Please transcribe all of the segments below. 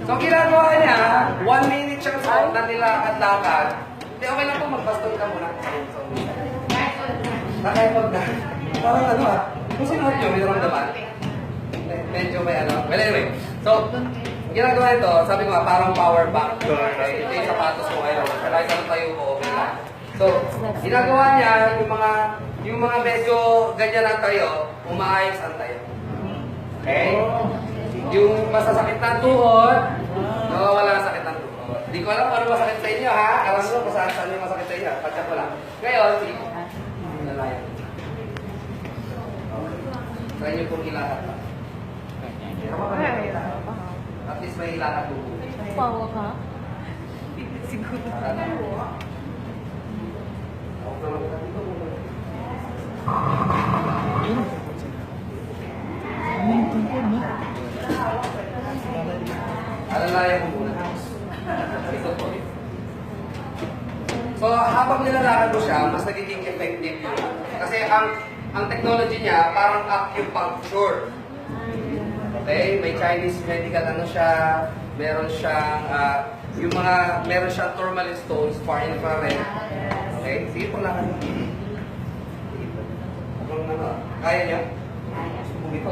So, ginagawa niya, 1 minute siyang suot na nilakad-lakad. Hindi, okay lang po, magbaston ka muna. Nakipag na. Parang ano ah, kung sinuot nyo, may ramdaman. Medyo may ano. Well, anyway. So, ginagawa ito, sabi ko nga, parang power bank. Okay? Ito yung sapatos ko ngayon. Kahit ano tayo ko, okay lang. So, ginagawa niya, yung mga medyo ganyan na tayo, umaayos ang tayo. Okay? Yung masasakit ng tuhod, nawawala ang sakit ng tuhod. Hindi ko alam kung ano masakit sa inyo, ha? Alam mo kung saan yung masakit sa inyo. Patya ko lang. Ngayon, sige. Nalayan. Try nyo pong ilahat pa. At least may ilahat po. Pawa ka? Siguro. Alalayan mo muna. Ito po. So, habang nilalakad mo siya, mas nagiging effective yun. Kasi ang technology niya, parang acupuncture. Okay? May Chinese medical ano siya, meron siyang, meron siyang tourmaline stones, far infrared. Okay? Sige po lakad mo. Sige po. Kaya niya? Bumito.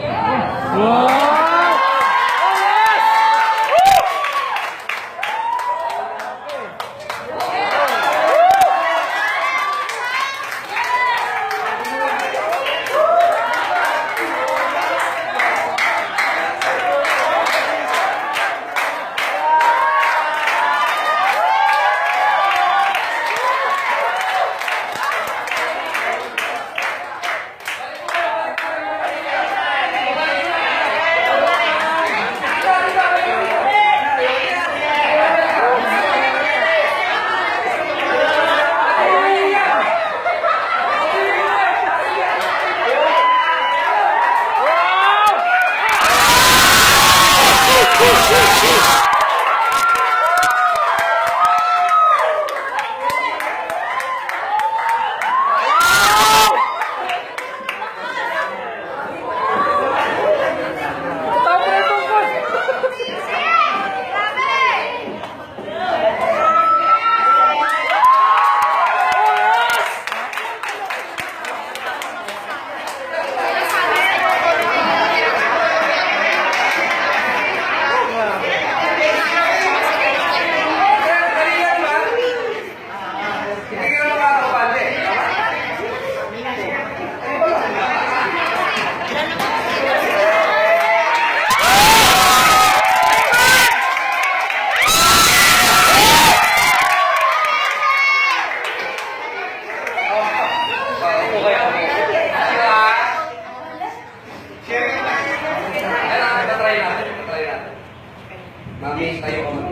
Mami, tayo ka mami.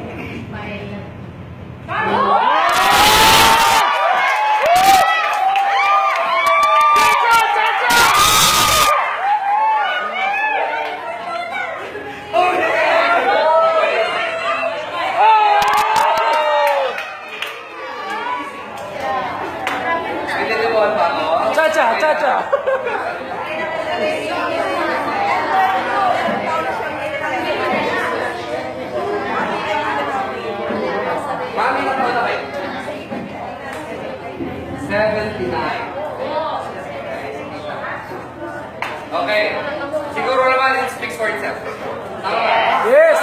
Cha-cha, cha-cha. Mami, na na kayo. 79. Okay. Siguro naman it speaks for itself. Tama ba? Yes!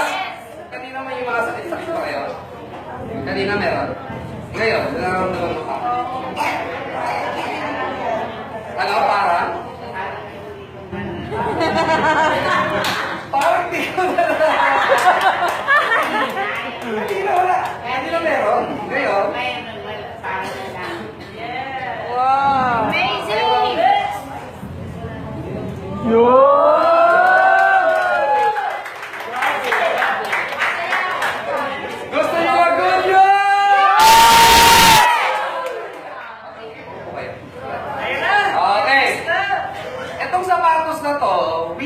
Kanina may mga sakit-sakit pa kayo? Kanina meron? Ngayon, nararamdaman mo pa? Ano, parang? Parang di ko na Hindi na wala. Hindi na meron. Ngayon? Wow! Amazing! Gusto niyo mag-good news? Okay. Etong sapatos na to,